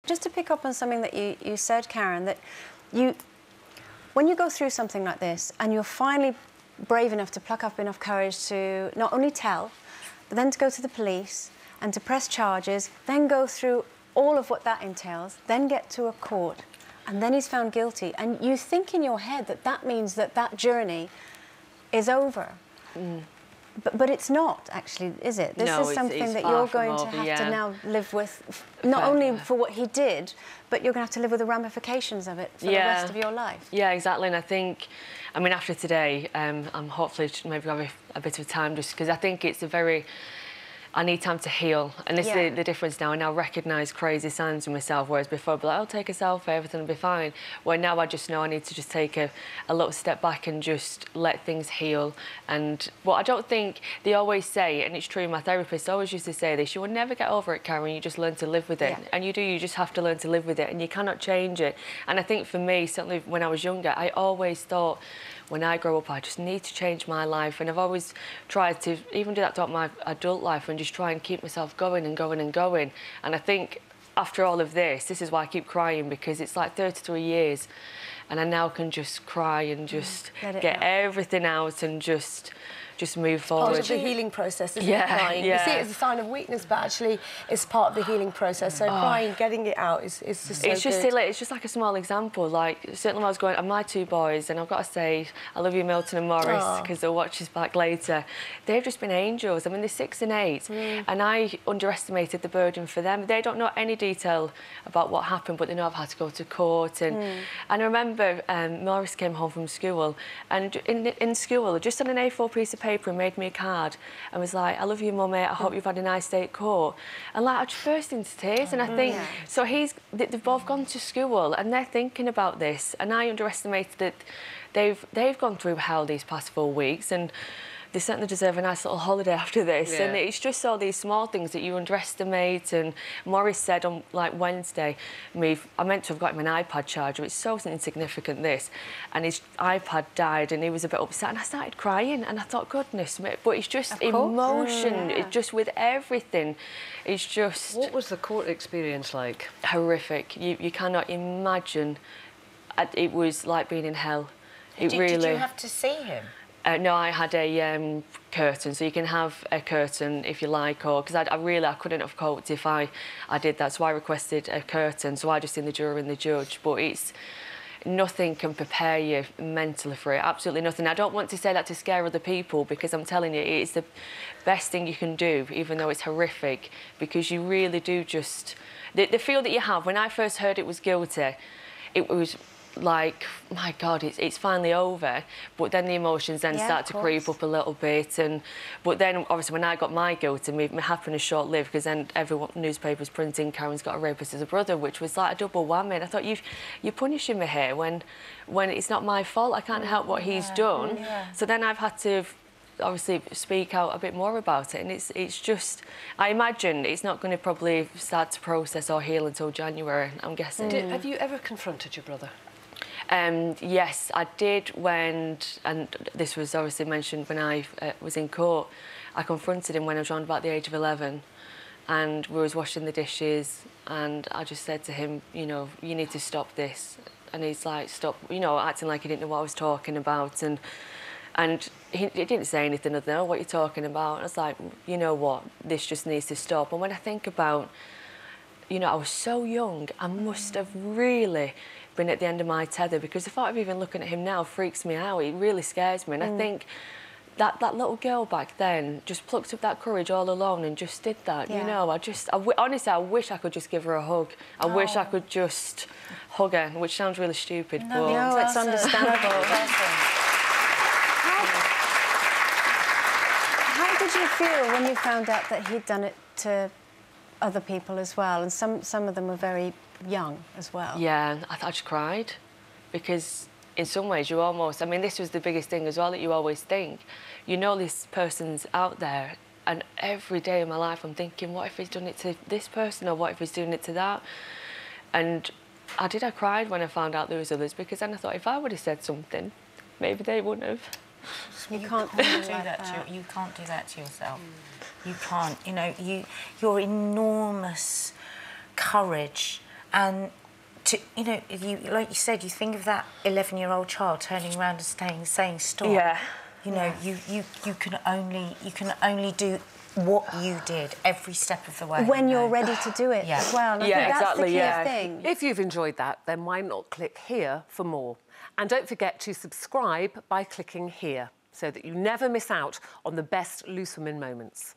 just to pick up on something that you said, Karen, that when you go through something like this and you're finally brave enough to pluck up enough courage to not only tell, but then to go to the police and to press charges, then go through all of what that entails, then get to a court, and then he's found guilty. And you think in your head that that means that that journey is over. But it's not, actually, is it? This is something that you're going to have to now live with, not only for what he did, but you're going to have to live with the ramifications of it for the rest of your life. Yeah, exactly. And I think, I mean, after today, I'm hopefully maybe have a bit of time, just because I think it's a very... I need time to heal, and this is the difference now. I now recognise crazy signs in myself, whereas before I'd be like, I'll take a selfie, everything will be fine. Where now I just know I need to just take a little step back and just let things heal. And what I don't think they always say, and it's true, my therapist always used to say this, you will never get over it, Karen, you just learn to live with it. And you just have to learn to live with it, and you cannot change it. And I think for me, certainly when I was younger, I always thought, when I grow up, I just need to change my life. And I've always tried to even do that throughout my adult life and just try and keep myself going and going and going. And I think after all of this is why I keep crying, because it's like 33 years and I now can just cry and just get everything out and just move forward. Part of the healing process, isn't it, crying? You see it as a sign of weakness, but actually it's part of the healing process. So crying, getting it out is just so it's just good. It's just like a small example. Like, certainly when I was going, and my two boys, and I've got to say, I love you, Milton and Morris, because they'll watch this back later. They've just been angels. I mean, they're 6 and 8, and I underestimated the burden for them. They don't know any detail about what happened, but they know I've had to go to court. And I remember Morris came home from school, and in school, just on an A4 piece of paper, and made me a card and was like, I love you, Mummy, I hope you've had a nice day at court. And like, I just burst into tears. And I think, so they've both gone to school and they're thinking about this, and I underestimated that they've gone through hell these past 4 weeks, and they certainly deserve a nice little holiday after this. And it's just all these small things that you underestimate. And Morris said on like Wednesday, I meant to have got him an iPad charger. It's so insignificant, this. And his iPad died and he was a bit upset, and I started crying and I thought, goodness me. But it's just emotion, it's just with everything. It's just... What was the court experience like? Horrific. You cannot imagine. It was like being in hell. Did you have to see him? No, I had a curtain, so you can have a curtain if you like, or because I couldn't have coped if I did that, so I requested a curtain, so I just seen the jury and the judge. But it's nothing can prepare you mentally for it, absolutely nothing. I don't want to say that to scare other people, because I'm telling you, it's the best thing you can do, even though it's horrific, because you really do just... The feel that you have, when I first heard it was guilty, it was... like, my God, it's finally over. But then the emotions then start to creep up a little bit. But then, obviously, when I got my guilt, and it happened is short-lived, because then newspapers printing Karen's got a rapist as a brother, which was like a double whammy. And I thought, you're punishing me here when it's not my fault. I can't help what he's done. So then I've had to... obviously speak out a bit more about it, and it's just, I imagine it's not going to probably start to process or heal until January, I'm guessing. Have you ever confronted your brother? Yes, I did and this was obviously mentioned when I was in court. I confronted him when I was around about the age of 11, and we was washing the dishes, and I just said to him, you know, you need to stop this. And he's like, stop, you know, acting like he didn't know what I was talking about, and he didn't say anything other than, oh, what are you talking about? And I was like, you know what, this just needs to stop. And when I think about, you know, I was so young, I must have really been at the end of my tether, because the thought of even looking at him now freaks me out. It really scares me. And I think that little girl back then just plucked up that courage all alone and just did that, you know. Honestly, I wish I could just give her a hug. I wish I could just hug her, which sounds really stupid, but... No, it's understandable. How did you feel when you found out that he'd done it to other people as well? And some of them were very young as well. Yeah, I just cried, because in some ways you almost... I mean, this was the biggest thing as well, that you always think, you know, this person's out there, and every day of my life I'm thinking, what if he's done it to this person, or what if he's doing it to that? And I cried when I found out there was others, because then I thought, if I would have said something, maybe they wouldn't have. You can't do that. You can't do that to yourself. You can't. You know, your enormous courage And you know, like you said, you think of that 11-year-old child turning around and saying stop. Yeah. You know, you can only do what you did every step of the way. When you're ready to do it as well. And I think that's the key thing. If you've enjoyed that, then why not click here for more? And don't forget to subscribe by clicking here so that you never miss out on the best Loose Women moments.